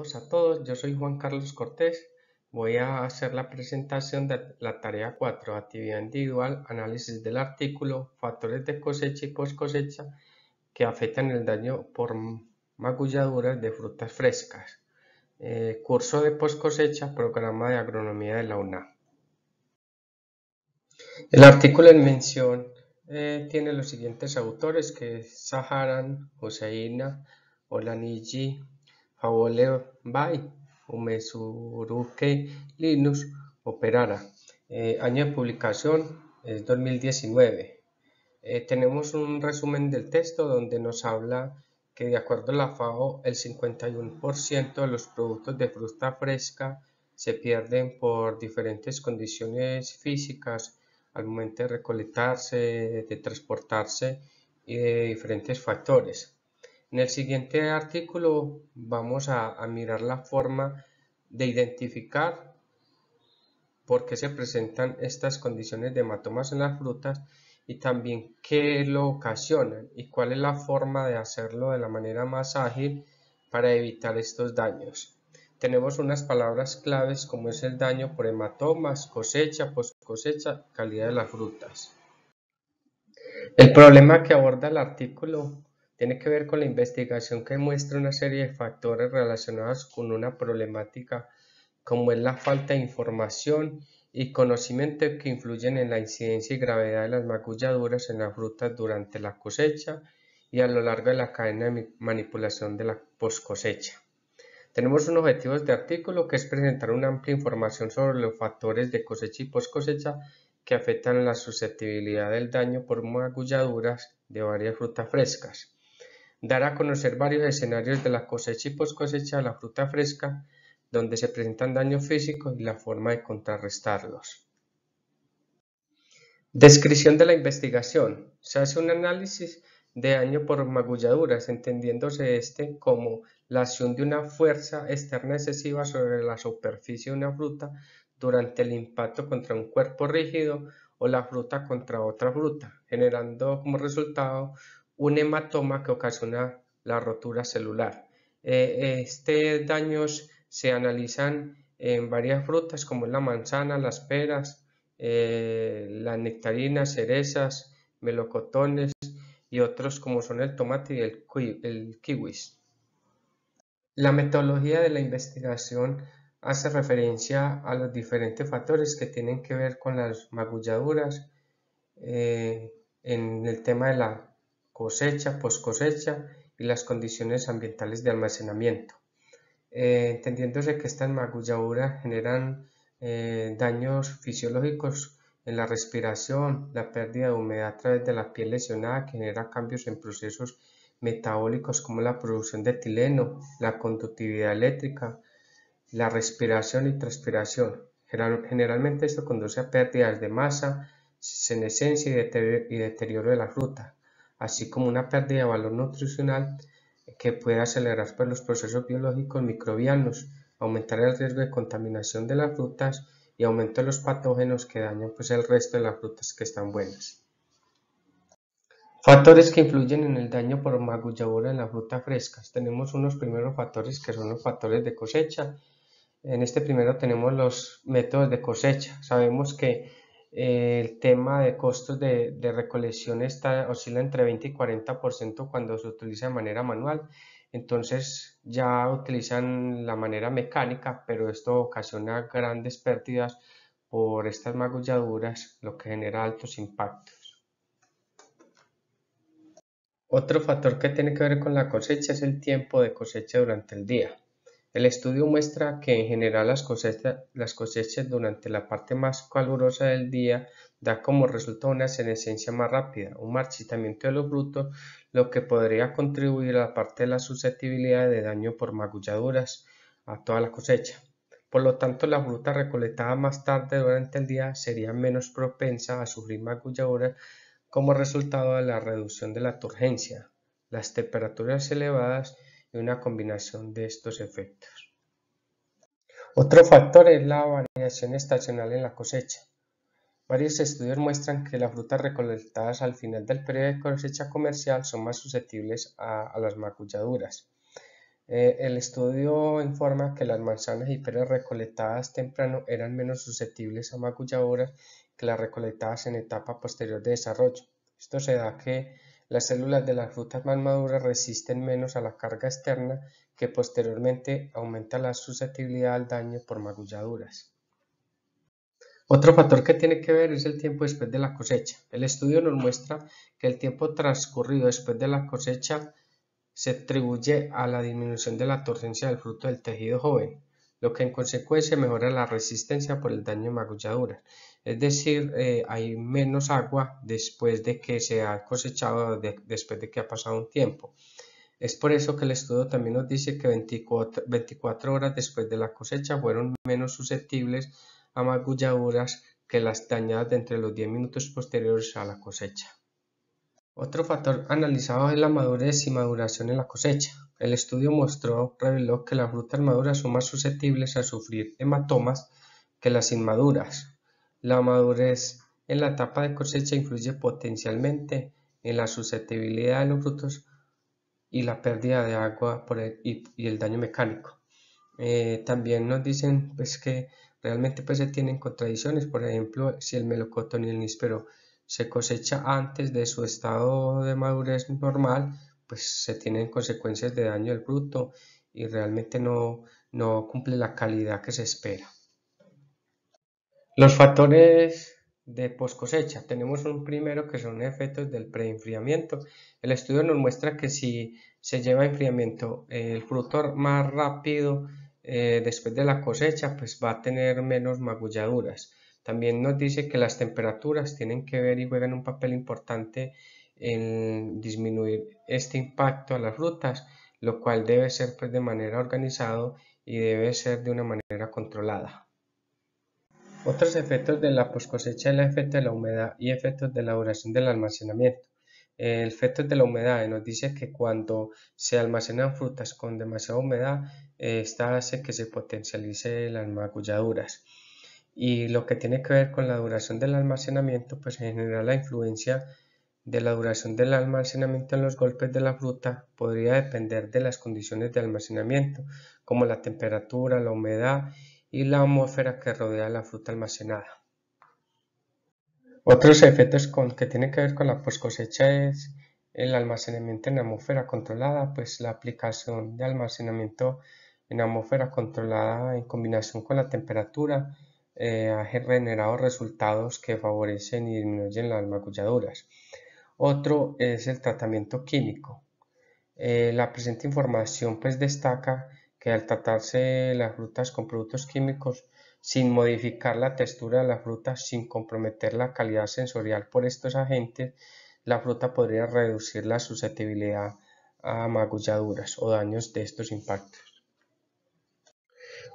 Saludos a todos, yo soy Juan Carlos Cortés. Voy a hacer la presentación de la tarea 4, actividad individual, análisis del artículo, factores de cosecha y post cosecha que afectan el daño por magulladuras de frutas frescas. Curso de post cosecha, programa de agronomía de la UNAM. El artículo en mención tiene los siguientes autores, que es Saharan, Hosseina, Olanigi, Fawole Bay, Umesuruke Linus, Operara. Año de publicación es 2019. Tenemos un resumen del texto donde nos habla que de acuerdo a la FAO el 51% de los productos de fruta fresca se pierden por diferentes condiciones físicas al momento de recolectarse, de transportarse y de diferentes factores. En el siguiente artículo vamos a mirar la forma de identificar por qué se presentan estas condiciones de hematomas en las frutas y también qué lo ocasionan y cuál es la forma de hacerlo de la manera más ágil para evitar estos daños. Tenemos unas palabras claves como es el daño por hematomas, cosecha, post cosecha, calidad de las frutas. El problema que aborda el artículo tiene que ver con la investigación que muestra una serie de factores relacionados con una problemática como es la falta de información y conocimiento que influyen en la incidencia y gravedad de las magulladuras en las frutas durante la cosecha y a lo largo de la cadena de manipulación de la post cosecha. Tenemos un objetivo de artículo que es presentar una amplia información sobre los factores de cosecha y post cosecha que afectan la susceptibilidad del daño por magulladuras de varias frutas frescas. Dar a conocer varios escenarios de la cosecha y post cosecha de la fruta fresca donde se presentan daños físicos y la forma de contrarrestarlos. Descripción de la investigación. Se hace un análisis de daño por magulladuras, entendiéndose este como la acción de una fuerza externa excesiva sobre la superficie de una fruta durante el impacto contra un cuerpo rígido o la fruta contra otra fruta, generando como resultado un hematoma que ocasiona la rotura celular. Estos daños se analizan en varias frutas como la manzana, las peras, las nectarinas, cerezas, melocotones y otros como son el tomate y el kiwis. La metodología de la investigación hace referencia a los diferentes factores que tienen que ver con las magulladuras en el tema de la cosecha, post cosecha y las condiciones ambientales de almacenamiento. Entendiéndose que estas magulladuras generan daños fisiológicos en la respiración, la pérdida de humedad a través de la piel lesionada que genera cambios en procesos metabólicos como la producción de etileno, la conductividad eléctrica, la respiración y transpiración. Generalmente esto conduce a pérdidas de masa, senescencia y deterioro de la fruta, así como una pérdida de valor nutricional que puede acelerar los procesos biológicos microbianos, aumentar el riesgo de contaminación de las frutas y aumento de los patógenos que dañan el resto de las frutas que están buenas. Factores que influyen en el daño por magulladura en las frutas frescas. Tenemos unos primeros factores que son los factores de cosecha. En este primero tenemos los métodos de cosecha. Sabemos que el tema de costos de recolección oscila entre 20 y 40% cuando se utiliza de manera manual. Entonces ya utilizan la manera mecánica, pero esto ocasiona grandes pérdidas por estas magulladuras, lo que genera altos impactos. Otro factor que tiene que ver con la cosecha es el tiempo de cosecha durante el día. El estudio muestra que en general las cosechas durante la parte más calurosa del día da como resultado una senescencia más rápida, un marchitamiento de los frutos, lo que podría contribuir a la parte de la susceptibilidad de daño por magulladuras a toda la cosecha. Por lo tanto, la fruta recolectada más tarde durante el día sería menos propensa a sufrir magulladuras como resultado de la reducción de la turgencia, las temperaturas elevadas y una combinación de estos efectos. Otro factor es la variación estacional en la cosecha. Varios estudios muestran que las frutas recolectadas al final del periodo de cosecha comercial son más susceptibles a las magulladuras. El estudio informa que las manzanas y peras recolectadas temprano eran menos susceptibles a magulladuras que las recolectadas en etapa posterior de desarrollo. Esto se da que las células de las frutas más maduras resisten menos a la carga externa, que posteriormente aumenta la susceptibilidad al daño por magulladuras. Otro factor que tiene que ver es el tiempo después de la cosecha. El estudio nos muestra que el tiempo transcurrido después de la cosecha se atribuye a la disminución de la torcencia del fruto del tejido joven, lo que en consecuencia mejora la resistencia por el daño de magulladuras. Es decir, hay menos agua después de que se ha cosechado, después de que ha pasado un tiempo. Es por eso que el estudio también nos dice que 24 horas después de la cosecha fueron menos susceptibles a magulladuras que las dañadas de entre los 10 minutos posteriores a la cosecha. Otro factor analizado es la madurez y maduración en la cosecha. El estudio reveló que las frutas maduras son más susceptibles a sufrir hematomas que las inmaduras. La madurez en la etapa de cosecha influye potencialmente en la susceptibilidad de los frutos y la pérdida de agua y el daño mecánico. También nos dicen pues, que realmente pues, se tienen contradicciones. Por ejemplo, si el melocotón y el níspero se cosecha antes de su estado de madurez normal, pues se tienen consecuencias de daño del fruto y realmente no cumple la calidad que se espera. Los factores de post cosecha. Tenemos un primero que son efectos del preenfriamiento. El estudio nos muestra que si se lleva a enfriamiento el fruto más rápido después de la cosecha, pues va a tener menos magulladuras. También nos dice que las temperaturas tienen que ver y juegan un papel importante en disminuir este impacto a las frutas, lo cual debe ser pues, de manera organizada y debe ser de una manera controlada. Otros efectos de la poscosecha es el efecto de la humedad y efectos de la duración del almacenamiento. El efecto de la humedad nos dice que cuando se almacenan frutas con demasiada humedad, esta hace que se potencialice las magulladuras. Y lo que tiene que ver con la duración del almacenamiento, pues en general la influencia de la duración del almacenamiento en los golpes de la fruta podría depender de las condiciones de almacenamiento, como la temperatura, la humedad y la atmósfera que rodea la fruta almacenada. Otros efectos que tienen que ver con la poscosecha es el almacenamiento en atmósfera controlada, pues la aplicación de almacenamiento en atmósfera controlada en combinación con la temperatura ha generado resultados que favorecen y disminuyen las magulladuras. Otro es el tratamiento químico. La presente información pues destaca que al tratarse las frutas con productos químicos sin modificar la textura de la fruta, sin comprometer la calidad sensorial por estos agentes, la fruta podría reducir la susceptibilidad a magulladuras o daños de estos impactos.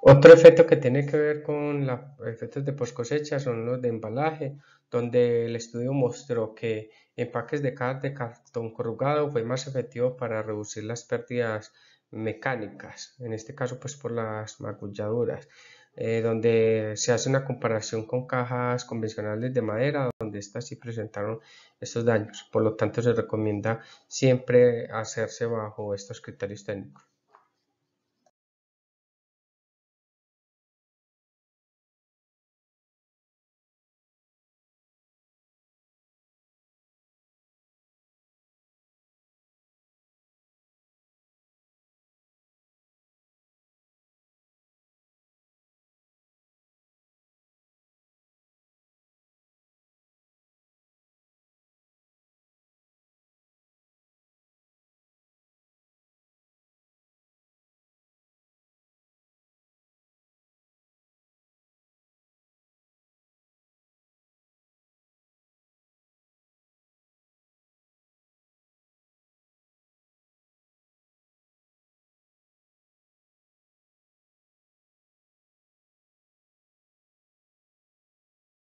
Otro efecto que tiene que ver con los efectos de post cosecha son los de embalaje, donde el estudio mostró que empaques de cajas de cartón corrugado fue más efectivo para reducir las pérdidas mecánicas, en este caso pues por las magulladuras, donde se hace una comparación con cajas convencionales de madera, donde estas sí presentaron estos daños. Por lo tanto, se recomienda siempre hacerse bajo estos criterios técnicos.